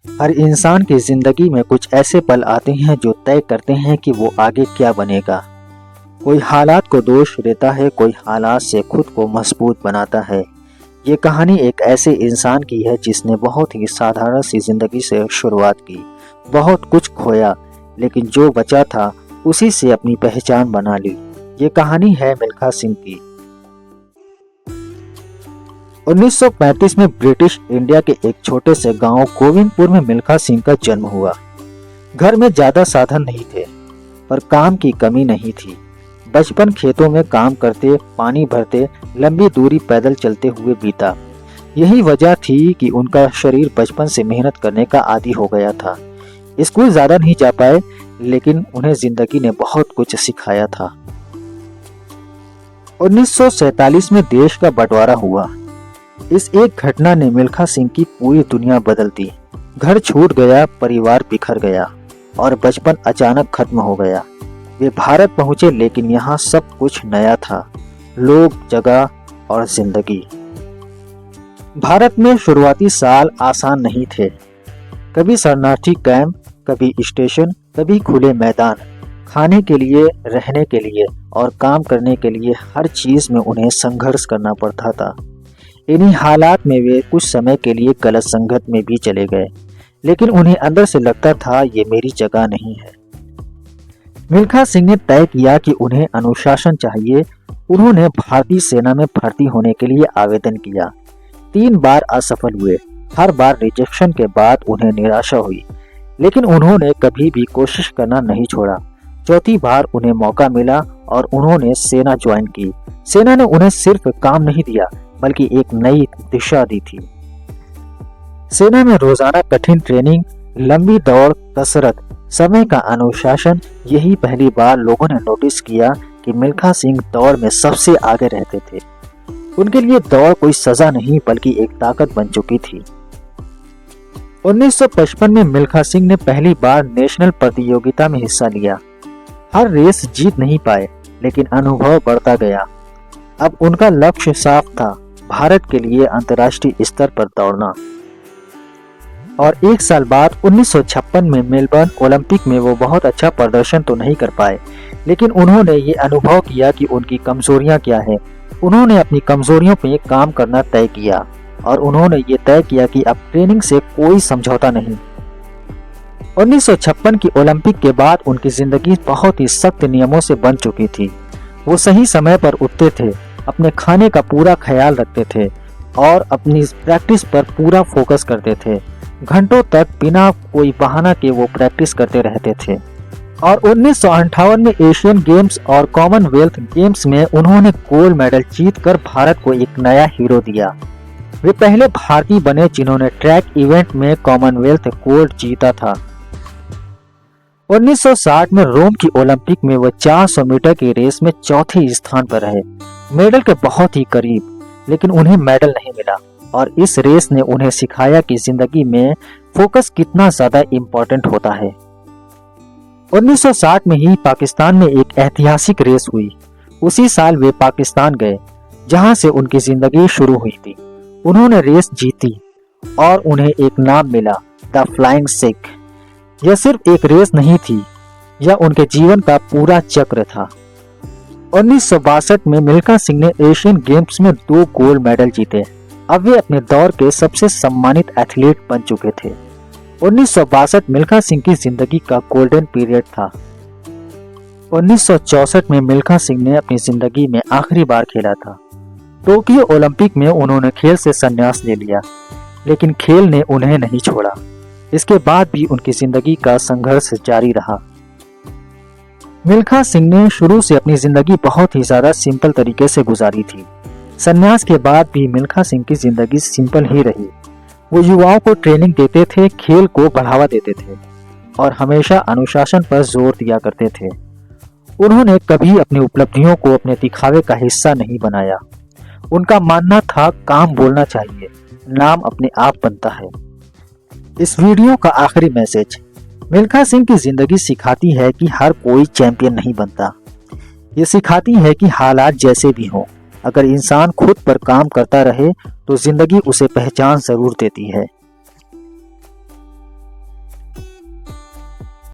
हर इंसान की जिंदगी में कुछ ऐसे पल आते हैं जो तय करते हैं कि वो आगे क्या बनेगा। कोई हालात को दोष देता है, कोई हालात से खुद को मजबूत बनाता है। ये कहानी एक ऐसे इंसान की है जिसने बहुत ही साधारण सी जिंदगी से शुरुआत की, बहुत कुछ खोया, लेकिन जो बचा था उसी से अपनी पहचान बना ली। ये कहानी है मिल्खा सिंह की। 1935 में ब्रिटिश इंडिया के एक छोटे से गांव गोविंदपुर में मिल्खा सिंह का जन्म हुआ। घर में ज्यादा साधन नहीं थे, पर काम की कमी नहीं थी। बचपन खेतों में काम करते, पानी भरते, लंबी दूरी पैदल चलते हुए बीता। यही वजह थी कि उनका शरीर बचपन से मेहनत करने का आदी हो गया था। स्कूल ज्यादा नहीं जा पाए, लेकिन उन्हें जिंदगी ने बहुत कुछ सिखाया था। 1947 में देश का बंटवारा हुआ। इस एक घटना ने मिल्खा सिंह की पूरी दुनिया बदल दी। घर छूट गया, परिवार बिखर गया और बचपन अचानक खत्म हो गया। वे भारत पहुंचे, लेकिन यहाँ सब कुछ नया था, लोग, जगह और जिंदगी। भारत में शुरुआती साल आसान नहीं थे। कभी शरणार्थी कैंप, कभी स्टेशन, कभी खुले मैदान। खाने के लिए, रहने के लिए और काम करने के लिए हर चीज में उन्हें संघर्ष करना पड़ता था। इन्हीं हालात में वे कुछ समय के लिए गलत संगत में भी चले गए, लेकिन उन्हें अंदर से लगता था ये मेरी जगह नहीं है। मिल्खा सिंह ने तय किया कि उन्हें अनुशासन चाहिए। उन्होंने भारतीय सेना में भर्ती होने के लिए आवेदन किया। 3 बार असफल हुए। हर बार रिजेक्शन के बाद उन्हें निराशा हुई, लेकिन उन्होंने कभी भी कोशिश करना नहीं छोड़ा। चौथी बार उन्हें मौका मिला और उन्होंने सेना ज्वाइन की। सेना ने उन्हें सिर्फ काम नहीं दिया, बल्कि एक नई दिशा दी थी। सेना में रोजाना कठिन ट्रेनिंग, लंबी दौड़, कसरत, समय का अनुशासन। यही पहली बार लोगों ने नोटिस किया कि मिल्खा सिंह दौड़ में सबसे आगे रहते थे। उनके लिए दौड़ कोई सजा नहीं, बल्कि एक ताकत बन चुकी थी। 1955 में मिल्खा सिंह ने पहली बार नेशनल प्रतियोगिता में हिस्सा लिया। हर रेस जीत नहीं पाए, लेकिन अनुभव बढ़ता गया। अब उनका लक्ष्य साफ था, भारत के लिए अंतर्राष्ट्रीय स्तर पर दौड़ना। और 1 साल बाद 1956 में मेलबर्न ओलंपिक में वो बहुत अच्छा प्रदर्शन तो नहीं कर पाए, लेकिन उन्होंने ये अनुभव किया कि उनकी कमजोरियां क्या है। उन्होंने अपनी कमजोरियों पे काम करना तय किया और उन्होंने ये तय किया कि अब ट्रेनिंग से कोई समझौता नहीं। 1956 की ओलंपिक के बाद उनकी जिंदगी बहुत ही सख्त नियमों से बन चुकी थी। वो सही समय पर उठते थे, अपने खाने का पूरा ख्याल रखते थे और अपनी प्रैक्टिस पर पूरा फोकस करते थे। घंटों तक बिना कोई बहाना के वो प्रैक्टिस करते रहते थे। और 1958 में एशियन गेम्स और कॉमनवेल्थ गेम्स में उन्होंने गोल्ड मेडल जीतकर भारत को एक नया हीरो दिया। वे पहले भारतीय बने जिन्होंने ट्रैक इवेंट में कॉमनवेल्थ गोल्ड जीता था। 1960 में रोम की ओलंपिक में वो 400 मीटर की रेस में चौथे स्थान पर रहे, मेडल के बहुत ही करीब, लेकिन उन्हें मेडल नहीं मिला। और इस रेस ने उन्हें सिखाया कि जिंदगी में फोकस कितना ज्यादा इम्पोर्टेंट होता है। 1960 में ही पाकिस्तान में एक ऐतिहासिक रेस हुई। उसी साल वे पाकिस्तान गए, जहां से उनकी जिंदगी शुरू हुई थी। उन्होंने रेस जीती और उन्हें एक नाम मिला, द फ्लाइंग सिख। यह सिर्फ एक रेस नहीं थी, यह उनके जीवन का पूरा चक्र था। 1962 में मिल्खा सिंह ने एशियन गेम्स में 2 गोल्ड मेडल जीते। अब वे अपने दौर के सबसे सम्मानित एथलीट बन चुके थे। 1962 मिल्खा सिंह की जिंदगी का गोल्डन पीरियड था। 1964 में मिल्खा सिंह ने अपनी जिंदगी में आखिरी बार खेला था। टोक्यो ओलंपिक में उन्होंने खेल से संन्यास ले लिया, लेकिन खेल ने उन्हें नहीं छोड़ा। इसके बाद भी उनकी जिंदगी का संघर्ष जारी रहा। मिल्खा सिंह ने शुरू से अपनी जिंदगी बहुत ही ज्यादा सिंपल तरीके से गुजारी थी। संन्यास के बाद भी मिल्खा सिंह की जिंदगी सिंपल ही रही। वो युवाओं को ट्रेनिंग देते थे, खेल को बढ़ावा देते थे और हमेशा अनुशासन पर जोर दिया करते थे। उन्होंने कभी अपनी उपलब्धियों को अपने दिखावे का हिस्सा नहीं बनाया। उनका मानना था, काम बोलना चाहिए, नाम अपने आप बनता है। इस वीडियो का आखिरी मैसेज, मिल्खा सिंह की जिंदगी सिखाती है कि हर कोई चैंपियन नहीं बनता। ये सिखाती है कि हालात जैसे भी हों, अगर इंसान खुद पर काम करता रहे तो जिंदगी उसे पहचान जरूर देती है।